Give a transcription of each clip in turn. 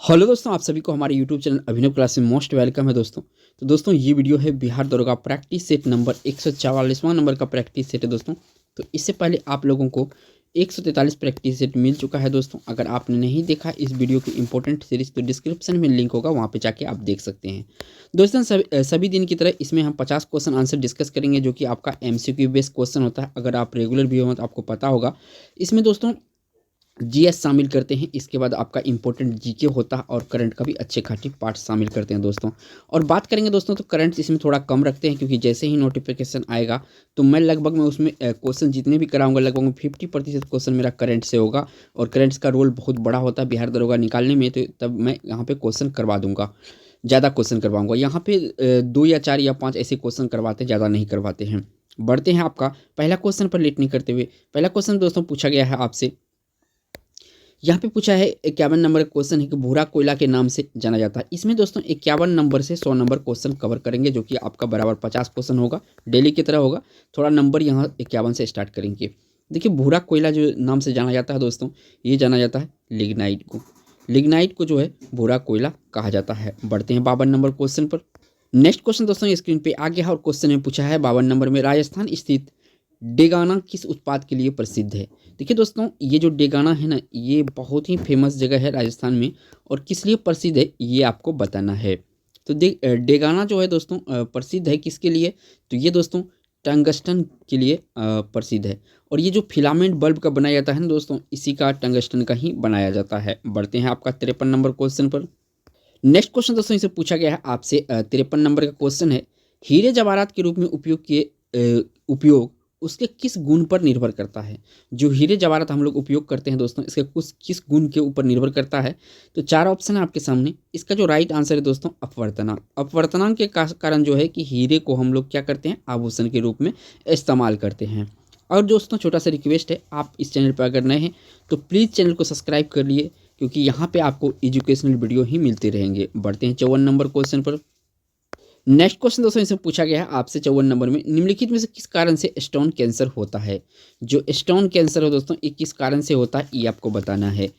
Hello दोस्तों, आप सभी को हमारे यूट्यूब चैनल अभिनव क्लास में मोस्ट वेलकम है दोस्तों। तो दोस्तों ये वीडियो है बिहार दरोगा प्रैक्टिस सेट नंबर 144वां नंबर का प्रैक्टिस सेट है दोस्तों। तो इससे पहले आप लोगों को 143 प्रैक्टिस सेट मिल चुका है दोस्तों। अगर आपने नहीं देखा इस वीडियो की इंपॉर्टेंट सीरीज तो डिस्क्रिप्शन में लिंक होगा, वहाँ पे जाके आप देख सकते हैं दोस्तों। सभी दिन की तरह इसमें हम 50 क्वेश्चन आंसर डिस्कस करेंगे, जो कि आपका MCQ बेस्ड क्वेश्चन होता है। अगर आप रेगुलर भी हो तो आपको पता होगा। इसमें दोस्तों जीएस शामिल करते हैं, इसके बाद आपका इंपॉर्टेंट जीके होता है और करंट का भी अच्छे खासी पार्ट शामिल करते हैं दोस्तों। और बात करेंगे दोस्तों तो करंट इसमें थोड़ा कम रखते हैं, क्योंकि जैसे ही नोटिफिकेशन आएगा तो मैं लगभग मैं उसमें क्वेश्चन जितने भी कराऊंगा लगभग 50% क्वेश्चन मेरा करंट से होगा। और करंट्स का रोल बहुत बड़ा होता है बिहार दरोगा निकालने में, तो तब मैं यहाँ पे क्वेश्चन करवा दूंगा, ज़्यादा क्वेश्चन करवाऊंगा। यहाँ पे 2 या 4 या 5 ऐसे क्वेश्चन करवाते हैं, ज़्यादा नहीं करवाते हैं। बढ़ते हैं आपका पहला क्वेश्चन पर लेट नहीं करते हुए। पहला क्वेश्चन दोस्तों पूछा गया है आपसे, यहाँ पे पूछा है 51 नंबर का क्वेश्चन है कि भूरा कोयला के नाम से जाना जाता है। इसमें दोस्तों 51 नंबर से 100 नंबर क्वेश्चन कवर करेंगे, जो कि आपका बराबर 50 क्वेश्चन होगा, डेली की तरह होगा। थोड़ा नंबर यहाँ 51 से स्टार्ट करेंगे। देखिए भूरा कोयला जो नाम से जाना जाता है दोस्तों, ये जाना जाता है लिग्नाइट को। लिग्नाइट को जो है भूरा कोयला कहा जाता है। बढ़ते हैं 52 नंबर क्वेश्चन पर। नेक्स्ट क्वेश्चन दोस्तों स्क्रीन पे आ गया है और क्वेश्चन में पूछा है 52 नंबर में, राजस्थान स्थित डेगाना किस उत्पाद के लिए प्रसिद्ध है। देखिए दोस्तों ये जो डेगाना है ना, ये बहुत ही फेमस जगह है राजस्थान में, और किस लिए प्रसिद्ध है ये आपको बताना है। तो डेगाना जो है दोस्तों प्रसिद्ध है किसके लिए, तो ये दोस्तों टंगस्टन के लिए प्रसिद्ध है। और ये जो फिलामेंट बल्ब का बनाया जाता है ना दोस्तों, इसी का टंगस्टन का ही बनाया जाता है। बढ़ते हैं आपका 53 नंबर क्वेश्चन पर। नेक्स्ट क्वेश्चन दोस्तों इसे पूछा गया है आपसे 53 नंबर का क्वेश्चन है, हीरे जवाहरात के रूप में उपयोग उसके किस गुण पर निर्भर करता है। जो हीरे जवाहरात हम लोग उपयोग करते हैं दोस्तों, इसके कुछ किस गुण के ऊपर निर्भर करता है। तो 4 ऑप्शन है आपके सामने। इसका जो राइट आंसर है दोस्तों अपवर्तनांक। अपवर्तनांक के कारण जो है कि हीरे को हम लोग क्या करते हैं, आभूषण के रूप में इस्तेमाल करते हैं। और दोस्तों छोटा सा रिक्वेस्ट है, आप इस चैनल पर अगर नए हैं तो प्लीज़ चैनल को सब्सक्राइब कर लिए, क्योंकि यहाँ पे आपको एजुकेशनल वीडियो ही मिलते रहेंगे। बढ़ते हैं 54 नंबर क्वेश्चन पर। नेक्स्ट क्वेश्चन दोस्तों इसे पूछा गया है आपसे 54 नंबर में, निम्नलिखित में से किस कारण से स्टोन कैंसर होता है। जो स्टोन कैंसर है दोस्तों, ये किस कारण से होता है ये आपको बताना है।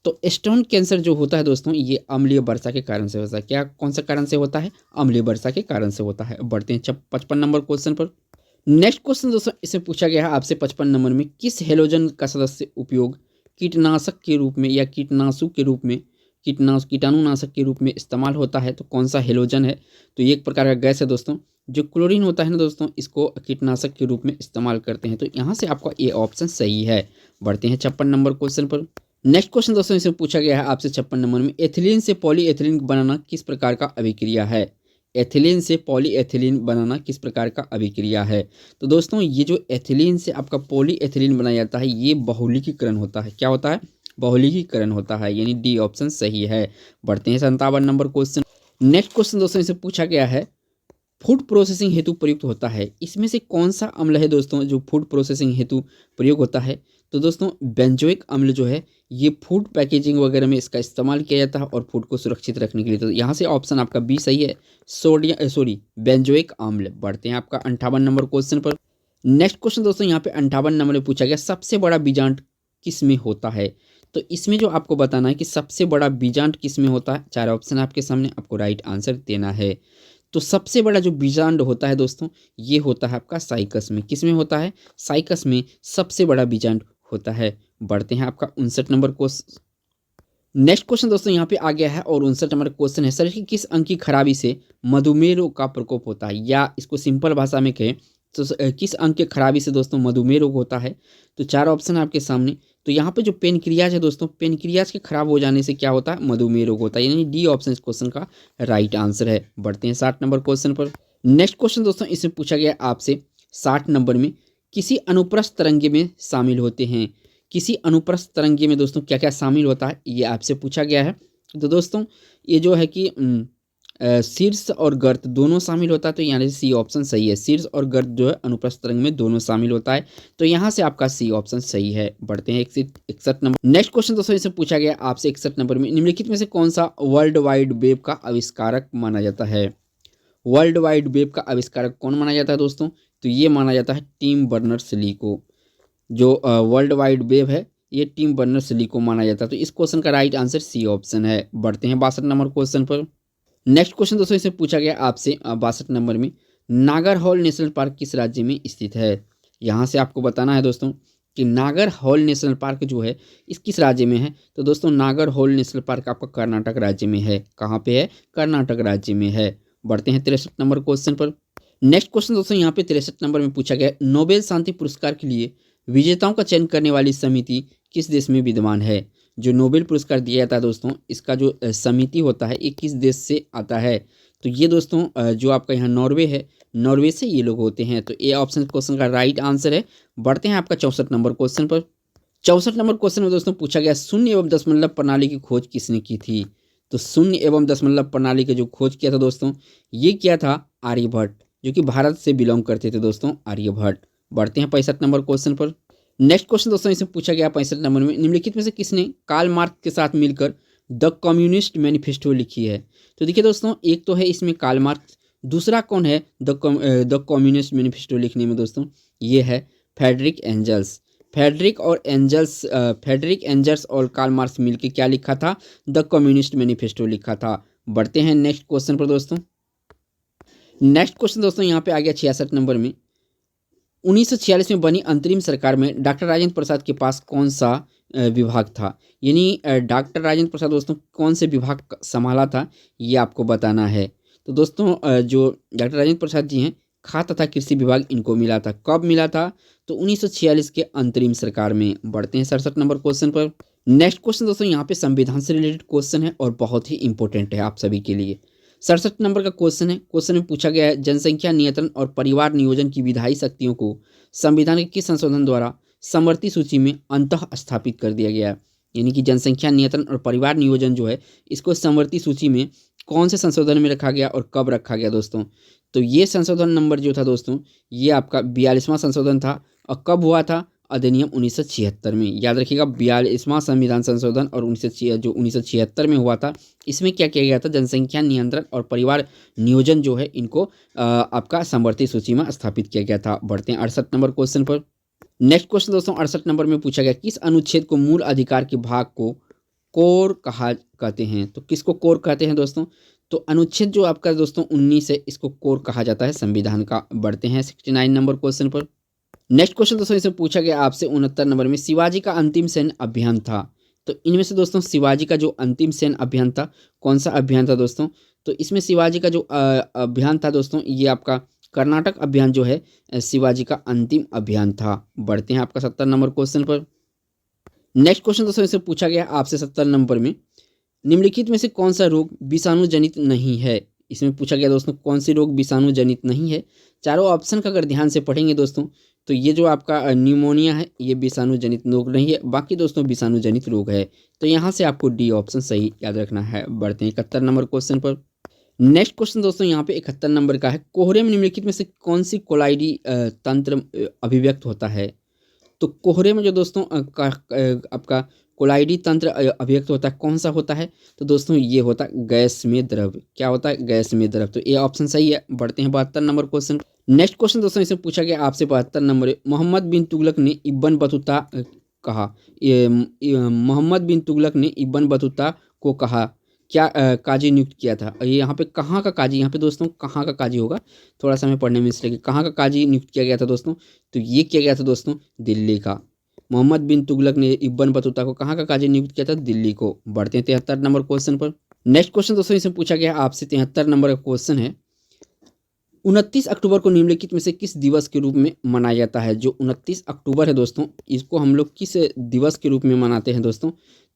तो स्टोन कैंसर जो होता है दोस्तों, ये अम्लीय वर्षा के कारण से होता है। क्या कौन सा कारण से होता है, अम्लीय वर्षा के कारण से होता है। बढ़ते हैं 55 नंबर क्वेश्चन पर। नेक्स्ट क्वेश्चन दोस्तों इसे पूछा गया है आपसे 55 नंबर में, किस हेलोजन का सदस्य उपयोग कीटनाशक के रूप में या कीटनाशु के रूप में कीटाणुनाशक के रूप में इस्तेमाल होता है। तो कौन सा हेलोजन है, तो ये एक प्रकार का गैस है दोस्तों। जो क्लोरीन होता है ना दोस्तों, इसको कीटनाशक के रूप में इस्तेमाल करते हैं। तो यहाँ से आपका ये ऑप्शन सही है। बढ़ते हैं 56 नंबर क्वेश्चन पर। नेक्स्ट क्वेश्चन दोस्तों इसे पूछा गया है आपसे 56 नंबर में, एथिलीन से पॉलीएथिलीन बनाना किस प्रकार का अभिक्रिया है। एथिलीन से पॉलीएथिलीन बनाना किस प्रकार का अभिक्रिया है। तो दोस्तों ये जो एथिलीन से आपका पॉलीएथिलीन बनाया जाता है, ये बहुलकीकरण होता है। क्या होता है, बहुलकीकरण होता है, यानी डी ऑप्शन सही है। बढ़ते हैं 57 नंबर क्वेश्चन। नेक्स्ट क्वेश्चन दोस्तों इसे पूछा गया है, फूड प्रोसेसिंग हेतु प्रयुक्त होता है। इसमें से कौन सा अम्ल है दोस्तों जो फूड प्रोसेसिंग हेतु प्रयोग होता है। तो दोस्तों बेंजोइक अम्ल जो है, ये फूड पैकेजिंग वगैरह में इसका इस्तेमाल किया जाता है और फूड को सुरक्षित रखने के लिए। तो यहाँ से ऑप्शन आपका बी सही है, बेंजोइक अम्ल। बढ़ते हैं आपका 58 नंबर क्वेश्चन पर। नेक्स्ट क्वेश्चन दोस्तों यहाँ पे 58 नंबर में पूछा गया, सबसे बड़ा बीजांड किस में होता है। तो इसमें जो आपको बताना है कि सबसे बड़ा बीजांड किस में होता है, 4 ऑप्शन आपके सामने, आपको राइट आंसर देना है। तो सबसे बड़ा जो बीजांड होता है दोस्तों, ये होता है आपका साइकस में। किस में होता है, साइकस में सबसे बड़ा बीजांड होता है। बढ़ते हैं आपका 59 नंबर क्वेश्चन। नेक्स्ट क्वेश्चन दोस्तों यहाँ पे आ गया है और 59 नंबर क्वेश्चन है, शरीर की किस अंग की खराबी से मधुमेह रोग का प्रकोप होता है। या इसको सिंपल भाषा में कहें तो किस अंग के खराबी से दोस्तों मधुमेह रोग होता है। तो 4 ऑप्शन है आपके सामने। तो यहाँ पे जो पेनक्रियाज है दोस्तों, पेनक्रियाज के खराब हो जाने से क्या होता है, मधुमेह रोग होता है, यानी डी ऑप्शन इस क्वेश्चन का राइट आंसर है। बढ़ते हैं 60 नंबर क्वेश्चन पर। नेक्स्ट क्वेश्चन दोस्तों इसमें पूछा गया आपसे 60 नंबर में, किसी अनुप्रस्थ तरंगे में शामिल होते हैं। किसी अनुप्रस्थ तरंगे में दोस्तों क्या क्या शामिल होता है, ये आपसे पूछा गया है। तो दोस्तों ये जो है कि शीर्ष और गर्त दोनों शामिल होता है। तो यहाँ से सी ऑप्शन सही है, शीर्ष और गर्त जो है अनुप्रस्थ तरंग में दोनों शामिल होता है। तो यहाँ से आपका सी ऑप्शन सही है। बढ़ते हैं 61 नंबर। नेक्स्ट क्वेश्चन दोस्तों इसे पूछा गया आपसे 61 नंबर में, निम्नलिखित में से कौन सा वर्ल्ड वाइड वेब का आविष्कारक माना जाता है। वर्ल्ड वाइड वेब का आविष्कारक कौन माना जाता है दोस्तों, तो ये माना जाता है टिम बर्नर्स ली को। जो वर्ल्ड वाइड वेब है, ये टिम बर्नर्स ली को माना जाता है। तो इस क्वेश्चन का राइट आंसर सी ऑप्शन है। बढ़ते हैं 62 नंबर क्वेश्चन पर। नेक्स्ट क्वेश्चन दोस्तों इसे पूछा गया आपसे 62 नंबर में, नागरहोल नेशनल पार्क किस राज्य में स्थित है। यहाँ से आपको बताना है दोस्तों कि नागरहोल नेशनल पार्क जो है इस किस राज्य में है। तो दोस्तों नागरहोल नेशनल पार्क आपका कर्नाटक राज्य में है। कहाँ पे है? कर्नाटक राज्य में है। बढ़ते हैं 63 नंबर क्वेश्चन पर। नेक्स्ट क्वेश्चन दोस्तों यहाँ पे 63 नंबर में पूछा गया, नोबेल शांति पुरस्कार के लिए विजेताओं का चयन करने वाली समिति किस देश में विद्यमान है। जो नोबेल पुरस्कार दिया जाता है दोस्तों, इसका जो समिति होता है ये किस देश से आता है। तो ये दोस्तों जो आपका यहाँ नॉर्वे है, नॉर्वे से ये लोग होते हैं। तो ये ऑप्शन क्वेश्चन का राइट आंसर है। बढ़ते हैं आपका 64 नंबर क्वेश्चन पर। 64 नंबर क्वेश्चन में दोस्तों पूछा गया, शून्य एवं दशमलव प्रणाली की खोज किसने की थी। तो शून्य एवं दशमलव प्रणाली की जो खोज किया था दोस्तों, ये किया था आर्यभट्ट, जो कि भारत से बिलोंग करते थे दोस्तों, आर्यभट्ट। बढ़ते हैं 65 नंबर क्वेश्चन पर। नेक्स्ट क्वेश्चन दोस्तों इसे पूछा गया 65 नंबर में, निम्नलिखित में से किसने कार्ल मार्क्स के साथ मिलकर द कम्युनिस्ट मैनिफेस्टो लिखी है। तो देखिए दोस्तों, एक तो है इसमें कार्ल मार्क्स, दूसरा कौन है द कम्युनिस्ट मैनिफेस्टो लिखने में दोस्तों, ये है फ्रेडरिक एंजल्स। फ्रेडरिक एंजल्स और कार्ल मार्क्स मिलकर क्या लिखा था? द कम्युनिस्ट मैनिफेस्टो लिखा था। बढ़ते हैं नेक्स्ट क्वेश्चन पर दोस्तों। नेक्स्ट क्वेश्चन दोस्तों यहाँ पे आ गया 66 नंबर में, 1946 में बनी अंतरिम सरकार में डॉक्टर राजेंद्र प्रसाद के पास कौन सा विभाग था। यानी डॉक्टर राजेंद्र प्रसाद दोस्तों कौन से विभाग संभाला था, ये आपको बताना है। तो दोस्तों जो डॉक्टर राजेंद्र प्रसाद जी हैं, खाद्य तथा कृषि विभाग इनको मिला था। कब मिला था? तो 1946 के अंतरिम सरकार में। बढ़ते हैं 67 नंबर क्वेश्चन पर। नेक्स्ट क्वेश्चन दोस्तों यहाँ पे संविधान से रिलेटेड क्वेश्चन है और बहुत ही इंपॉर्टेंट है आप सभी के लिए। 67 नंबर का क्वेश्चन है। क्वेश्चन में पूछा गया है, जनसंख्या नियंत्रण और परिवार नियोजन की विधायी शक्तियों को संविधान के किस संशोधन द्वारा समवर्ती सूची में अंतः स्थापित कर दिया गया है। यानी कि जनसंख्या नियंत्रण और परिवार नियोजन जो है इसको समवर्ती सूची में कौन से संशोधन में रखा गया और कब रखा गया दोस्तों। तो ये संशोधन नंबर जो था दोस्तों, ये आपका 42वां संशोधन था। और कब हुआ था? अधिनियम 1976 में। याद रखिएगा, 42वां संविधान संशोधन और 1976 में हुआ था। इसमें क्या किया गया था? जनसंख्या नियंत्रण और परिवार नियोजन जो है इनको आपका समवर्ती सूची में स्थापित किया गया था। बढ़ते हैं 68 नंबर क्वेश्चन पर। नेक्स्ट क्वेश्चन दोस्तों 68 नंबर में पूछा गया, किस अनुच्छेद को मूल अधिकार के भाग को कोर कहते हैं। तो किसको कोर कहते हैं दोस्तों? तो अनुच्छेद जो आपका दोस्तों 19 है, इसको कोर कहा जाता है संविधान का। बढ़ते हैं 69 नंबर क्वेश्चन पर। नेक्स्ट क्वेश्चन दोस्तों इसे पूछा गया आपसे 69 नंबर में, शिवाजी का अंतिम सैन्य अभियान था। तो इनमें से दोस्तों शिवाजी का जो अंतिम सैन्य अभियान था, कौन सा अभियान था दोस्तों? तो इसमें शिवाजी का जो अभियान था दोस्तों, ये आपका कर्नाटक अभियान जो है शिवाजी का अंतिम अभियान था। बढ़ते हैं आपका 70 नंबर क्वेश्चन पर। नेक्स्ट क्वेश्चन दोस्तों इसे पूछा गया आपसे 70 नंबर में, निम्नलिखित में से कौन सा रोग विषाणु जनित नहीं है। इसमें पूछा गया दोस्तों कौन सी रोग विषाणु जनित नहीं है। चारों ऑप्शन का अगर ध्यान से पढ़ेंगे दोस्तों, तो ये जो आपका न्यूमोनिया है ये विषाणु जनित रोग नहीं है, बाकी दोस्तों विषाणु जनित रोग है। तो यहाँ से आपको डी ऑप्शन सही याद रखना है। बढ़ते हैं 71 नंबर क्वेश्चन पर। नेक्स्ट क्वेश्चन दोस्तों यहाँ पे 71 नंबर का है, कोहरे में निम्नलिखित में से कौन सी कोलाइडी तंत्र अभिव्यक्त होता है। तो कोहरे में जो दोस्तों आपका कोलाइडी तंत्र अभिव्यक्त होता है, कौन सा होता है। तो दोस्तों ये होता है गैस में द्रव। क्या होता है? गैस में द्रव। तो ये ऑप्शन सही है। बढ़ते हैं 72 नंबर क्वेश्चन। नेक्स्ट क्वेश्चन दोस्तों इसे पूछा गया आपसे 72 नंबर, मोहम्मद बिन तुगलक ने इब्न बतूता कहा, मोहम्मद बिन तुगलक ने इब्न बतूता को कहा क्या काजी नियुक्त किया था। ये यहाँ पे कहाँ का काजी, यहाँ पे दोस्तों कहाँ का काजी होगा, थोड़ा सा हमें पढ़ने में इसलिए, कहाँ का काजी नियुक्त किया गया था दोस्तों। तो ये किया गया था दोस्तों दिल्ली का। मोहम्मद बिन तुगलक ने इब्न बतूता को कहाँ का काजी नियुक्त किया था? दिल्ली को। बढ़ते हैं 73 नंबर क्वेश्चन पर। नेक्स्ट क्वेश्चन दोस्तों इसे पूछा गया आपसे 73 नंबर का क्वेश्चन है, 29 अक्टूबर को निम्नलिखित में से किस दिवस के रूप में मनाया जाता है। जो 29 अक्टूबर है दोस्तों, इसको हम लोग किस दिवस के रूप में मनाते हैं दोस्तों।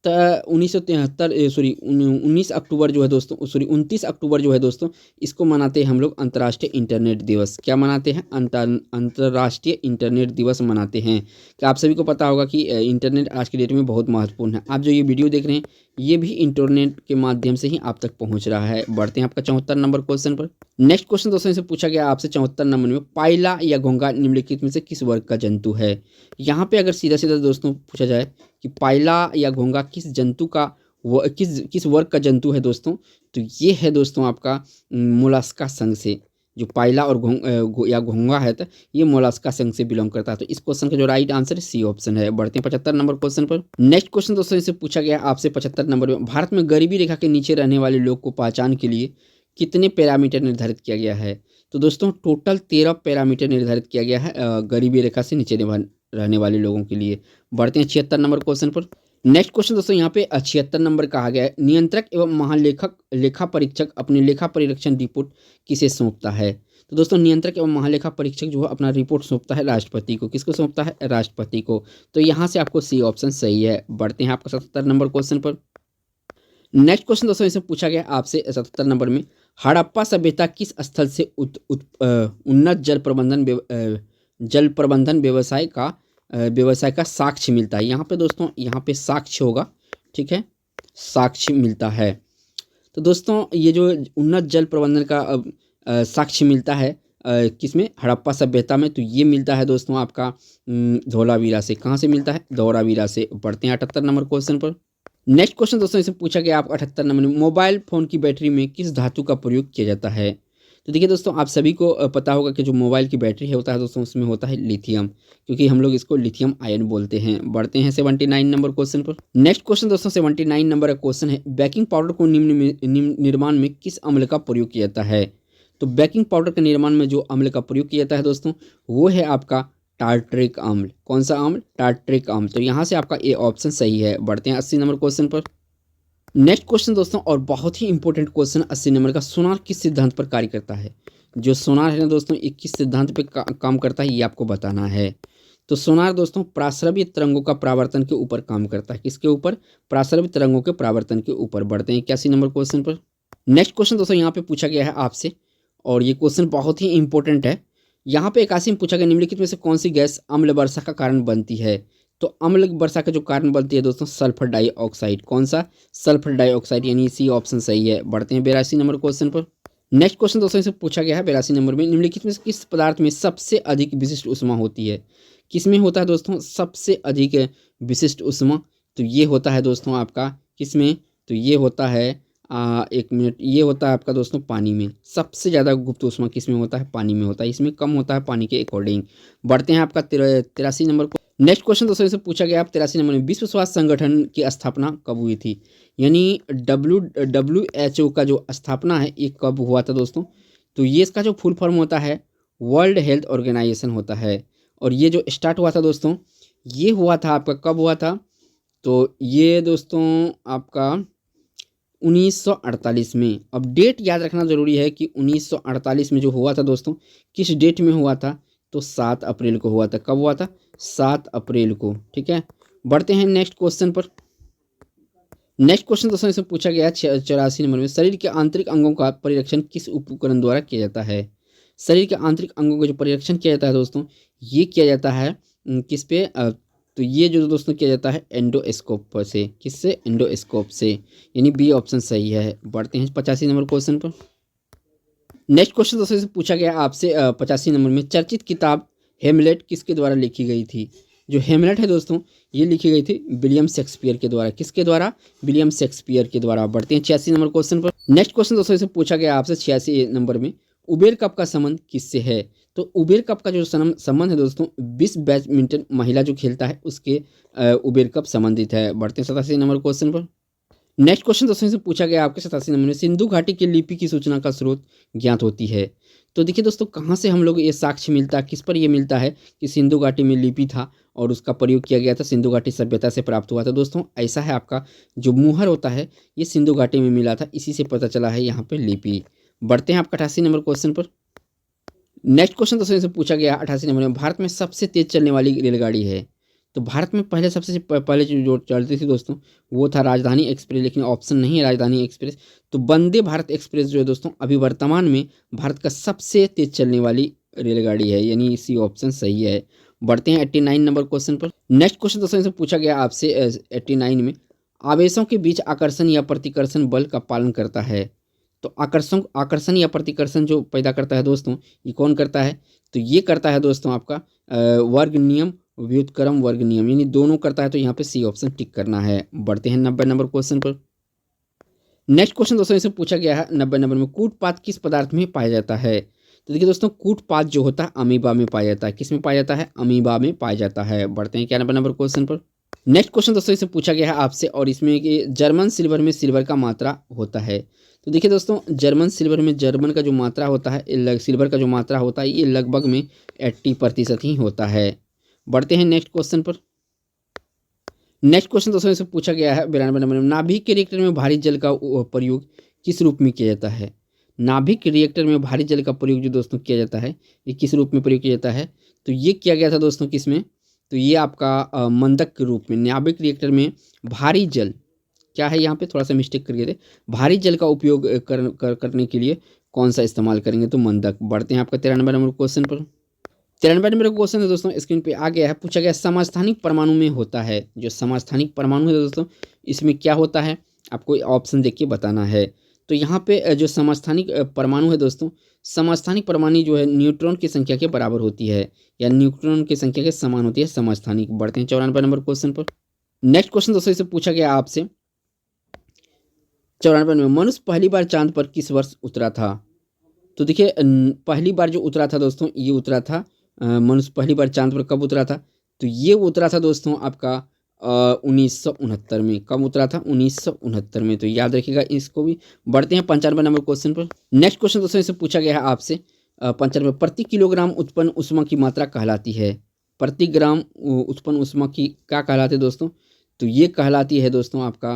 तो 19 अक्टूबर जो है दोस्तों, 29 अक्टूबर जो है दोस्तों, इसको मनाते हैं हम लोग अंतर्राष्ट्रीय इंटरनेट दिवस। क्या मनाते हैं? अंतर्राष्ट्रीय इंटरनेट दिवस मनाते हैं। क्या आप सभी को पता होगा कि इंटरनेट आज की डेट में बहुत महत्वपूर्ण है। आप जो ये वीडियो देख रहे हैं ये भी इंटरनेट के माध्यम से ही आप तक पहुंच रहा है। बढ़ते हैं आपका 74 नंबर क्वेश्चन पर। नेक्स्ट क्वेश्चन दोस्तों इसे पूछा गया आपसे 74 नंबर में, पाइला या घोंघा निम्नलिखित में से किस वर्ग का जंतु है। यहाँ पे अगर सीधा सीधा दोस्तों पूछा जाए कि पाइला या घोंघा किस जंतु का किस वर्ग का जंतु है दोस्तों, तो ये है दोस्तों आपका मोलस्का संघ से। जो पाइला और या घोंगा है तो ये मोलास्का संघ से बिलोंग करता है। तो इस क्वेश्चन का जो राइट आंसर है सी ऑप्शन है। बढ़ते हैं 75 नंबर क्वेश्चन पर। नेक्स्ट क्वेश्चन दोस्तों इससे पूछा गया आपसे 75 नंबर में, भारत में गरीबी रेखा के नीचे रहने वाले लोग को पहचान के लिए कितने पैरामीटर निर्धारित किया गया है? तो दोस्तों टोटल 13 पैरामीटर निर्धारित किया गया है गरीबी रेखा से नीचे रहने वाले लोगों के लिए। बढ़ते हैं 76 नंबर क्वेश्चन पर। नेक्स्ट क्वेश्चन दोस्तों यहाँ पे 76 नंबर कहा गया है, नियंत्रक एवं महालेखक लेखा परीक्षक अपने लेखा परीक्षण रिपोर्ट किसे सौंपता है? तो दोस्तों नियंत्रक एवं महालेखा परीक्षक जो है अपना रिपोर्ट सौंपता है राष्ट्रपति को। किसको सौंपता है? राष्ट्रपति को। तो यहाँ से आपको सी ऑप्शन सही है। बढ़ते हैं आपका 77 नंबर क्वेश्चन पर। नेक्स्ट क्वेश्चन दोस्तों इसे पूछा गया आपसे 77 नंबर में, हड़प्पा सभ्यता किस स्थल से उन्नत जल प्रबंधन व्यवसाय का साक्ष्य मिलता है? यहाँ पे दोस्तों यहाँ पे साक्ष्य होगा, ठीक है, साक्ष्य मिलता है। तो दोस्तों ये जो उन्नत जल प्रबंधन का साक्ष्य मिलता है किसमें? हड़प्पा सभ्यता में। तो ये मिलता है दोस्तों आपका धौलावीरा से। कहाँ से मिलता है? धौलावीरा से। बढ़ते हैं 78 नंबर क्वेश्चन पर। नेक्स्ट क्वेश्चन दोस्तों इसे पूछा गया आप 78 नंबर में, मोबाइल फ़ोन की बैटरी में किस धातु का प्रयोग किया जाता है? तो देखिए दोस्तों आप सभी को पता होगा कि जो मोबाइल की बैटरी होता है दोस्तों उसमें होता है लिथियम, क्योंकि हम लोग इसको लिथियम आयन बोलते हैं। बढ़ते हैं 79 नंबर क्वेश्चन पर। नेक्स्ट क्वेश्चन दोस्तों 79 नंबर का क्वेश्चन है, बेकिंग पाउडर को निर्माण में किस अम्ल का प्रयोग किया जाता है? तो बेकिंग पाउडर के निर्माण में जो अम्ल का प्रयोग किया जाता है दोस्तों वो है आपका टार्ट्रिक अम्ल। कौन सा अम्ल? टार्ट्रिक अम्ल। तो यहाँ से आपका ए ऑप्शन सही है। बढ़ते हैं 80 नंबर क्वेश्चन पर। नेक्स्ट क्वेश्चन दोस्तों और बहुत ही इंपॉर्टेंट क्वेश्चन 80 नंबर का, सोनार किस सिद्धांत पर कार्य करता है? जो सोनार है ना दोस्तों ये किस सिद्धांत पे काम करता है ये आपको बताना है। तो सोनार दोस्तों प्राश्रव्य तरंगों का परावर्तन के ऊपर काम करता है। किसके ऊपर? प्राश्रव्य तरंगों के परावर्तन के ऊपर। बढ़ते हैं 81 नंबर क्वेश्चन पर। नेक्स्ट क्वेश्चन दोस्तों यहाँ पे पूछा गया है आपसे और ये क्वेश्चन बहुत ही इंपॉर्टेंट है। यहाँ पे 81 में पूछा गया, निम्नलिखित में से कौन सी गैस अम्ल वर्षा का कारण बनती है? तो अम्ल वर्षा का जो कारण बनती है दोस्तों सल्फर डाइऑक्साइड। कौन सा? सल्फर डाइऑक्साइड, यानी सी ऑप्शन सही है। बढ़ते हैं 82 नंबर क्वेश्चन पर। नेक्स्ट क्वेश्चन दोस्तों इसे पूछा गया है 82 नंबर में, निम्नलिखित में से किस पदार्थ में सबसे अधिक विशिष्ट ऊष्मा होती है? किसमें होता है दोस्तों सबसे अधिक विशिष्ट ऊष्मा? तो ये होता है दोस्तों आपका किसमें? तो ये होता है एक मिनट, ये होता है आपका दोस्तों पानी में। सबसे ज़्यादा गुप्त ऊष्मा किसमें होता है? पानी में होता है। इसमें कम होता है पानी के अकॉर्डिंग। बढ़ते हैं आपका 83 नंबर को। नेक्स्ट क्वेश्चन दोस्तों इसे पूछा गया आप 83 नंबर में, विश्व स्वास्थ्य संगठन की स्थापना कब हुई थी? यानी WHO का जो स्थापना है ये कब हुआ था दोस्तों? तो ये इसका जो फुल फॉर्म होता है वर्ल्ड हेल्थ ऑर्गेनाइजेशन होता है। और ये जो स्टार्ट हुआ था दोस्तों ये हुआ था आपका कब हुआ था? तो ये दोस्तों आपका 1948 में। अब डेट याद रखना जरूरी है कि 1948 में जो हुआ था दोस्तों किस डेट में हुआ था? तो 7 अप्रैल को हुआ था। कब हुआ था? 7 अप्रैल को, ठीक है। बढ़ते हैं नेक्स्ट क्वेश्चन पर। नेक्स्ट क्वेश्चन दोस्तों इसमें पूछा गया 84 नंबर में, शरीर के आंतरिक अंगों का परीक्षण किस उपकरण द्वारा किया जाता है? शरीर के आंतरिक अंगों का जो परीक्षण किया जाता है दोस्तों ये किया जाता है किस पे? तो ये जो दोस्तों किया जाता है एंडोस्कोप से। किससे? एंडोस्कोप से, यानी बी ऑप्शन सही है। बढ़ते हैं 85 नंबर क्वेश्चन पर। नेक्स्ट क्वेश्चन दोस्तों से पूछा गया आपसे 85 नंबर में, चर्चित किताब हेमलेट किसके द्वारा लिखी गई थी? जो हेमलेट है दोस्तों ये लिखी गई थी विलियम शेक्सपियर के द्वारा। किसके द्वारा? विलियम शेक्सपियर के द्वारा। बढ़ते हैं 86 नंबर क्वेश्चन पर। नेक्स्ट क्वेश्चन दोस्तों से पूछा गया आपसे 86 नंबर में, उबेर कप का संबंध किससे है? तो उबेर कप का जो संबंध है दोस्तों विश्व बैडमिंटन महिला जो खेलता है उसके उबेर कप संबंधित है। बढ़ते हैं 87 नंबर क्वेश्चन पर। नेक्स्ट क्वेश्चन दोस्तों से पूछा गया आपके 87 नंबर में, सिंधु घाटी की लिपि की सूचना का स्रोत ज्ञात होती है? तो देखिए दोस्तों कहाँ से हम लोग ये साक्ष्य मिलता है, किस पर ये मिलता है कि सिंधु घाटी में लिपि था और उसका प्रयोग किया गया था, सिंधु घाटी सभ्यता से प्राप्त हुआ था। दोस्तों ऐसा है आपका जो मुहर होता है ये सिंधु घाटी में मिला था, इसी से पता चला है यहाँ पे लिपि। बढ़ते हैं आपका 88 नंबर क्वेश्चन पर। नेक्स्ट क्वेश्चन दोस्तों से पूछा गया 88 नंबर में, भारत में सबसे तेज चलने वाली रेलगाड़ी है? तो भारत में पहले सबसे पहले जो चलती थी दोस्तों वो था राजधानी एक्सप्रेस, लेकिन ऑप्शन नहीं है राजधानी एक्सप्रेस। तो वंदे भारत एक्सप्रेस जो है दोस्तों अभी वर्तमान में भारत का सबसे तेज चलने वाली रेलगाड़ी है, यानी इसी ऑप्शन सही है। बढ़ते हैं 89 नंबर क्वेश्चन पर। नेक्स्ट क्वेश्चन दोस्तों से पूछा गया आपसे 89 में, आवेशों के बीच आकर्षण या प्रतिकर्षण बल का पालन करता है? तो आकर्षण या प्रतिकर्षण जो पैदा करता है दोस्तों ये कौन करता है? तो ये करता है दोस्तों आपका वर्ग नियम व्युत्क्रम वर्ग नियम, यानी दोनों करता है। तो यहाँ पे सी ऑप्शन टिक करना है। बढ़ते हैं 90 नंबर क्वेश्चन पर। नेक्स्ट क्वेश्चन दोस्तों इसे पूछा गया है 90 नंबर में, कूटपात किस पदार्थ में पाया जाता है? तो देखिए दोस्तों, कूटपाथ जो होता है अमीबा में पाया जाता है। किस में पाया जाता है? अमीबा में पाया जाता है। बढ़ते हैं क्या नंबर क्वेश्चन पर। नेक्स्ट क्वेश्चन दोस्तों इसे पूछा गया है आपसे, और इसमें कि जर्मन सिल्वर में सिल्वर का मात्रा होता है। तो देखिए दोस्तों, जर्मन सिल्वर में जर्मन का जो मात्रा होता है, सिल्वर का जो मात्रा होता है, ये लगभग में 80% ही होता है। बढ़ते हैं नेक्स्ट क्वेश्चन पर। नेक्स्ट क्वेश्चन दोस्तों इसे पूछा गया है 92 नंबर में, नाभिक के रिएक्टर में भारी जल का प्रयोग किस रूप में किया जाता है? नाभिक रिएक्टर में भारी जल का प्रयोग जो दोस्तों किया जाता है, ये किस रूप में प्रयोग किया जाता है? तो ये किया गया था दोस्तों किस में? तो ये आपका मंदक के रूप में। नाभिक रिएक्टर में भारी जल क्या है, यहाँ पे थोड़ा सा मिस्टेक कर गए थे। भारी जल का उपयोग करने के लिए कौन सा इस्तेमाल करेंगे? तो मंदक। बढ़ते हैं आपका 93 नंबर क्वेश्चन पर। 93 नंबर क्वेश्चन है दोस्तों, स्क्रीन पे आ गया है। पूछा गया समस्थानिक परमाणु में होता है, जो समस्थानिक परमाणु है दोस्तों, इसमें क्या होता है? आपको ऑप्शन देख के बताना है। तो यहाँ पे जो समस्थानिक परमाणु है दोस्तों, समस्थानिक परमाणु जो है न्यूट्रॉन की संख्या के बराबर होती है, या न्यूट्रॉन की संख्या के समान होती है समस्थानिक। बढ़ते हैं 94 नंबर क्वेश्चन पर। नेक्स्ट क्वेश्चन दोस्तों इसे पूछा गया आपसे 94 में, मनुष्य पहली बार चांद पर किस वर्ष उतरा था? तो देखिए, पहली बार जो उतरा था दोस्तों, ये उतरा था, मनुष्य पहली बार चांद पर कब उतरा था? तो ये उतरा था दोस्तों आपका 1969 में। कब उतरा था? 1969 में। तो याद रखिएगा इसको भी। बढ़ते हैं 95 नंबर क्वेश्चन पर। नेक्स्ट क्वेश्चन दोस्तों इसे पूछा गया है आपसे 95, प्रति किलोग्राम उत्पन्न ऊष्मा की मात्रा कहलाती है। प्रति ग्राम उत्पन्न ऊष्मा की क्या कहलाती है दोस्तों? तो ये कहलाती है दोस्तों आपका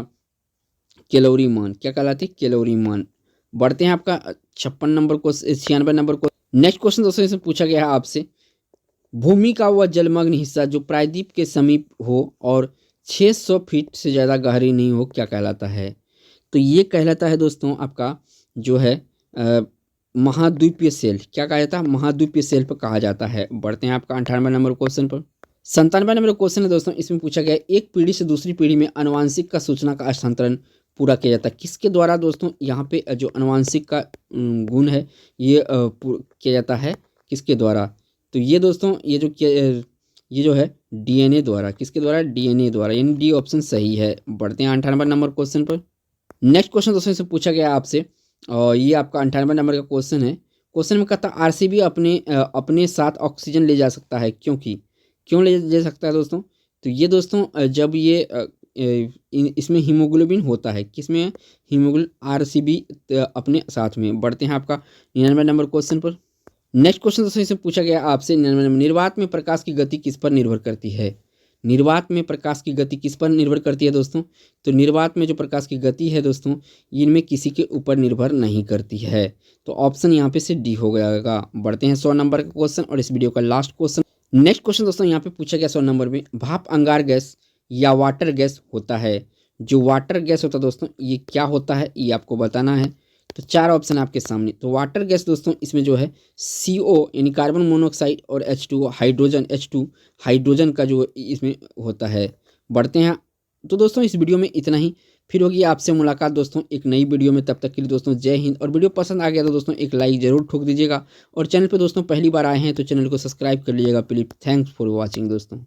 कैलोरी मान। क्या कहलाती है? कैलोरी मान। बढ़ते हैं आपका 56 नंबर को, 96 नंबर को। नेक्स्ट क्वेश्चन दोस्तों इसमें पूछा गया है आपसे, भूमि का वह जलमग्न हिस्सा जो प्रायद्वीप के समीप हो और 600 फीट से ज़्यादा गहरी नहीं हो, क्या कहलाता है? तो ये कहलाता है दोस्तों आपका जो है महाद्वीपीय शेल्फ। क्या कहा जाता है? महाद्वीपीय शेल्फ कहा जाता है। बढ़ते हैं आपका 98 नंबर क्वेश्चन पर। 97 नंबर क्वेश्चन है दोस्तों, इसमें पूछा गया है, एक पीढ़ी से दूसरी पीढ़ी में आनुवांशिक का सूचना का हस्तांतरण पूरा किया जाता है किसके द्वारा? दोस्तों यहाँ पे जो आनुवांशिक का गुण है, ये किया जाता है किसके द्वारा? तो ये दोस्तों ये जो है डीएनए द्वारा। किसके द्वारा? डीएनए द्वारा, यानी डी ऑप्शन सही है। बढ़ते हैं 98 नंबर क्वेश्चन पर। नेक्स्ट क्वेश्चन दोस्तों से पूछा गया आपसे, और ये आपका 98 नंबर का क्वेश्चन है। क्वेश्चन में कहता है आरसीबी अपने साथ ऑक्सीजन ले जा सकता है, क्यों ले सकता है दोस्तों? तो ये दोस्तों जब ये इसमें हीमोग्लोबिन होता है, किसमें? हीमोग्लोबिन आरसीबी अपने साथ में। बढ़ते हैं आपका 99 नंबर क्वेश्चन पर। नेक्स्ट क्वेश्चन दोस्तों इसे पूछा गया आपसे 99 नंबर, निर्वात में प्रकाश की गति किस पर निर्भर करती है? निर्वात में प्रकाश की गति किस पर निर्भर करती है दोस्तों? तो निर्वात में जो प्रकाश की गति है दोस्तों, इनमें किसी के ऊपर निर्भर नहीं करती है। तो ऑप्शन यहाँ पे से डी हो जाएगा। बढ़ते हैं 100 नंबर का क्वेश्चन और इस वीडियो का लास्ट क्वेश्चन। नेक्स्ट क्वेश्चन दोस्तों यहाँ पे पूछा गया 100 नंबर में, भाप अंगार गैस या वाटर गैस होता है। जो वाटर गैस होता है दोस्तों, ये क्या होता है, ये आपको बताना है। तो 4 ऑप्शन आपके सामने। तो वाटर गैस दोस्तों, इसमें जो है CO यानी कार्बन मोनोऑक्साइड और H2 हाइड्रोजन, H2 हाइड्रोजन का जो इसमें होता है। बढ़ते हैं। तो दोस्तों इस वीडियो में इतना ही, फिर होगी आपसे मुलाकात दोस्तों एक नई वीडियो में। तब तक के लिए दोस्तों जय हिंद। और वीडियो पसंद आ गया तो दोस्तों एक लाइक जरूर ठोक दीजिएगा, और चैनल पर दोस्तों पहली बार आए हैं तो चैनल को सब्सक्राइब कर लीजिएगा प्लीज। थैंक्स फॉर वॉचिंग दोस्तों।